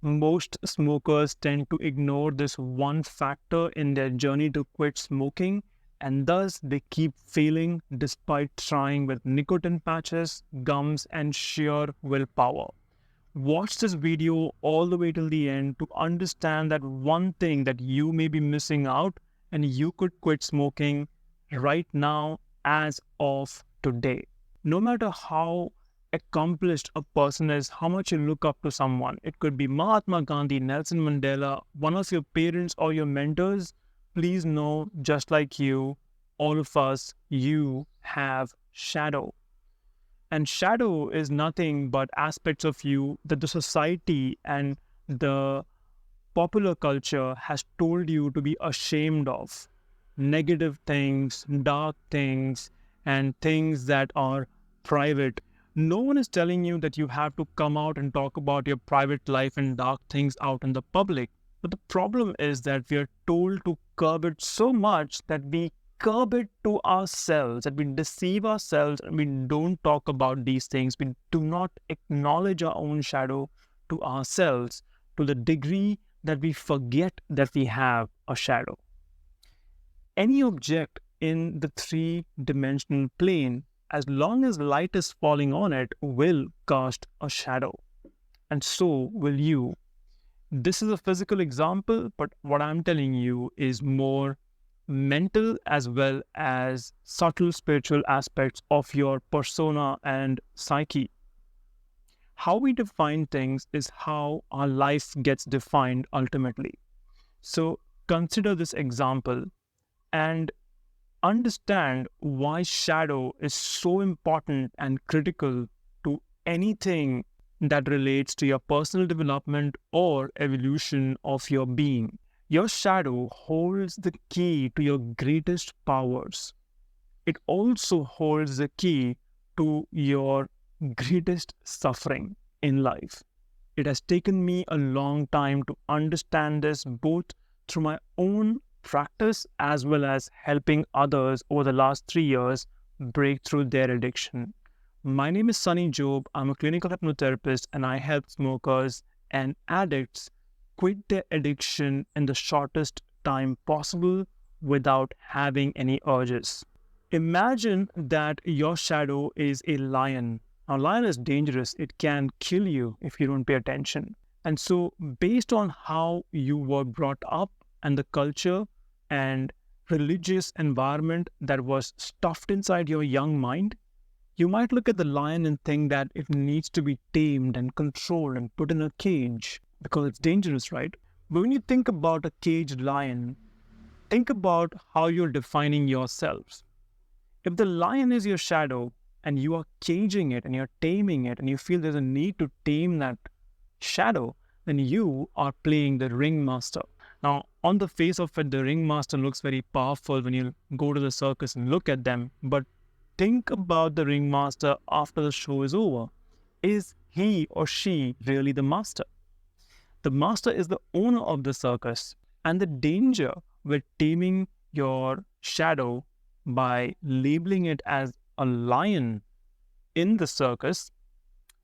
Most smokers tend to ignore this one factor in their journey to quit smoking, and thus they keep failing despite trying with nicotine patches, gums, and sheer willpower. Watch this video all the way till the end to understand that one thing that you may be missing out, and you could quit smoking right now as of today. No matter how accomplished a person is, how much you look up to someone, it could be Mahatma Gandhi, Nelson Mandela, one of your parents or your mentors, please know, just like you, all of us, you have shadow. And shadow is nothing but aspects of you that the society and the popular culture has told you to be ashamed of. Negative things, dark things, and things that are private. No one is telling you that you have to come out and talk about your private life and dark things out in the public. But the problem is that we are told to curb it so much that we curb it to ourselves, that we deceive ourselves and we don't talk about these things. We do not acknowledge our own shadow to ourselves to the degree that we forget that we have a shadow. Any object in the three-dimensional plane, as long as light is falling on it, will cast a shadow. And so will you. This is a physical example, but what I'm telling you is more mental as well as subtle spiritual aspects of your persona and psyche. How we define things is how our life gets defined ultimately. So consider this example and understand why shadow is so important and critical to anything that relates to your personal development or evolution of your being. Your shadow holds the key to your greatest powers. It also holds the key to your greatest suffering in life. It has taken me a long time to understand this, both through my own practice as well as helping others over the last 3 years break through their addiction. My name is Sunny Job. I'm a clinical hypnotherapist and I help smokers and addicts quit their addiction in the shortest time possible without having any urges. Imagine that your shadow is a lion. Now, lion is dangerous. It can kill you if you don't pay attention. And so, based on how you were brought up and the culture and religious environment that was stuffed inside your young mind, you might look at the lion and think that it needs to be tamed and controlled and put in a cage because it's dangerous, right? But when you think about a caged lion, think about how you're defining yourselves. If the lion is your shadow and you are caging it and you're taming it and you feel there's a need to tame that shadow, then you are playing the ringmaster. Now, on the face of it, the ringmaster looks very powerful when you go to the circus and look at them. But think about the ringmaster after the show is over. Is he or she really the master? The master is the owner of the circus. And the danger with taming your shadow by labeling it as a lion in the circus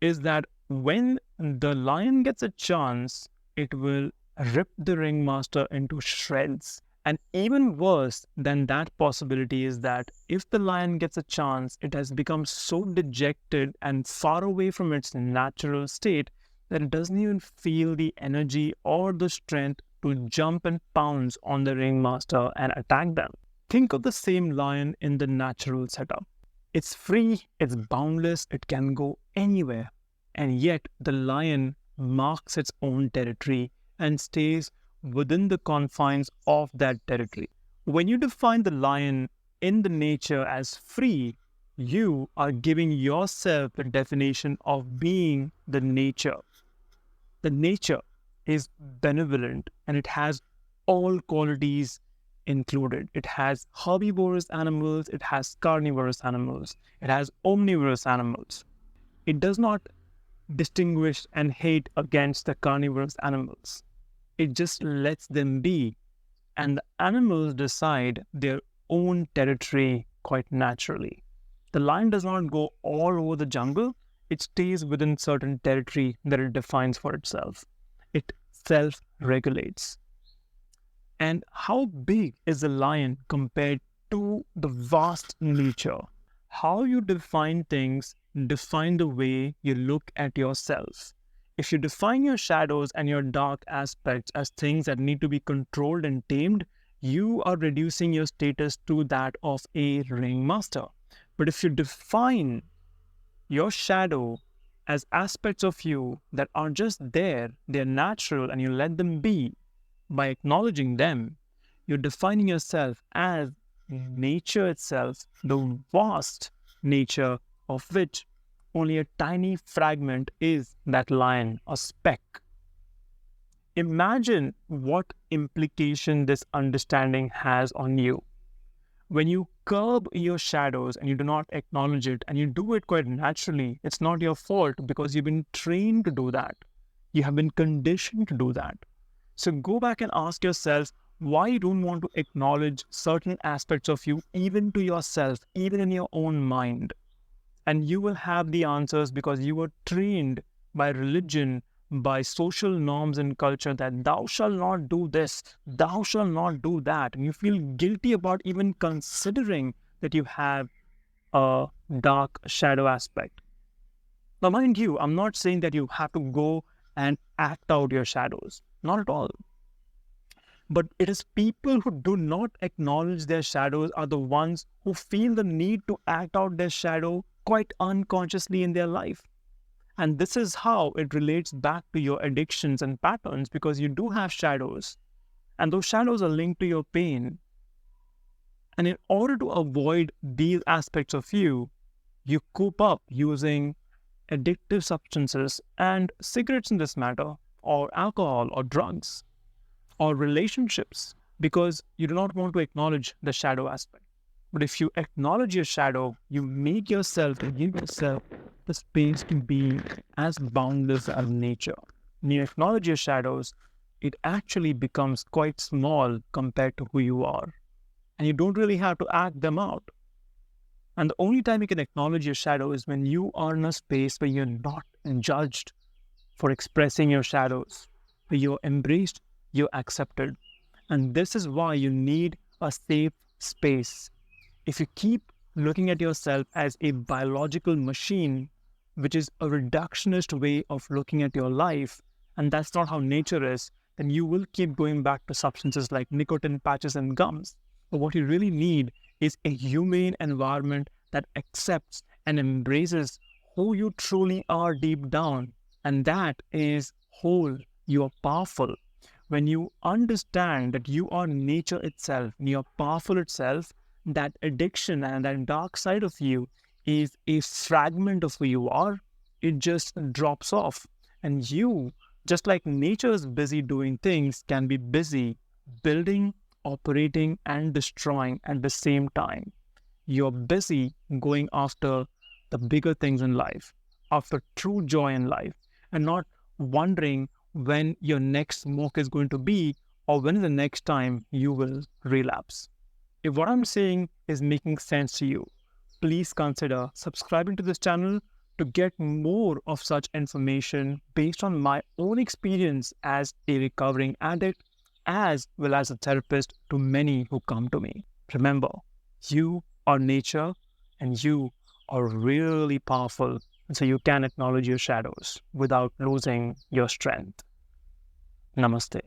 is that when the lion gets a chance, it will rip the ringmaster into shreds. And even worse than that possibility is that if the lion gets a chance, it has become so dejected and far away from its natural state that it doesn't even feel the energy or the strength to jump and pounce on the ringmaster and attack them. Think of the same lion in the natural setup. It's free, it's boundless, it can go anywhere. And yet the lion marks its own territory and stays within the confines of that territory. When you define the lion in the nature as free, you are giving yourself the definition of being the nature. The nature is benevolent and it has all qualities included. It has herbivorous animals, it has carnivorous animals, it has omnivorous animals. It does not distinguish and hate against the carnivorous animals. It just lets them be. And the animals decide their own territory quite naturally. The lion does not go all over the jungle. It stays within certain territory that it defines for itself. it self-regulates. And how big is the lion compared to the vast nature? How you define things define the way you look at yourself. If you define your shadows and your dark aspects as things that need to be controlled and tamed, you are reducing your status to that of a ringmaster. But if you define your shadow as aspects of you that are just there, they're natural, and you let them be, by acknowledging them, you're defining yourself as nature itself, the vast nature of which only a tiny fragment is that lion, a speck. Imagine what implication this understanding has on you. When you curb your shadows and you do not acknowledge it, and you do it quite naturally, it's not your fault because you've been trained to do that. You have been conditioned to do that. So go back and ask yourself why you don't want to acknowledge certain aspects of you, even to yourself, even in your own mind. And you will have the answers because you were trained by religion, by social norms and culture that thou shalt not do this, thou shalt not do that. And you feel guilty about even considering that you have a dark shadow aspect. Now, mind you, I'm not saying that you have to go and act out your shadows. Not at all. But it is people who do not acknowledge their shadows are the ones who feel the need to act out their shadow quite unconsciously in their life. And this is how it relates back to your addictions and patterns, because you do have shadows. And those shadows are linked to your pain. And in order to avoid these aspects of you, you cope up using addictive substances and cigarettes in this matter, or alcohol, or drugs, or relationships, because you do not want to acknowledge the shadow aspect. But if you acknowledge your shadow, you make yourself and give yourself the space to be as boundless as nature. When you acknowledge your shadows, it actually becomes quite small compared to who you are. And you don't really have to act them out. And the only time you can acknowledge your shadow is when you are in a space where you're not judged for expressing your shadows, where you're embraced, you're accepted. And this is why you need a safe space. If you keep looking at yourself as a biological machine, which is a reductionist way of looking at your life, and that's not how nature is, then you will keep going back to substances like nicotine patches and gums. But what you really need is a humane environment that accepts and embraces who you truly are deep down. And that is whole. You are powerful. When you understand that you are nature itself, and you are powerful itself, that addiction and that dark side of you is a fragment of who you are. It just drops off. And you, just like nature is busy doing things, can be busy building, operating, and destroying at the same time. You're busy going after the bigger things in life, after true joy in life, and not wondering when your next smoke is going to be, or when is the next time you will relapse. If what I'm saying is making sense to you, please consider subscribing to this channel to get more of such information based on my own experience as a recovering addict, as well as a therapist to many who come to me. Remember, you are nature and you are really powerful, so you can acknowledge your shadows without losing your strength. Namaste.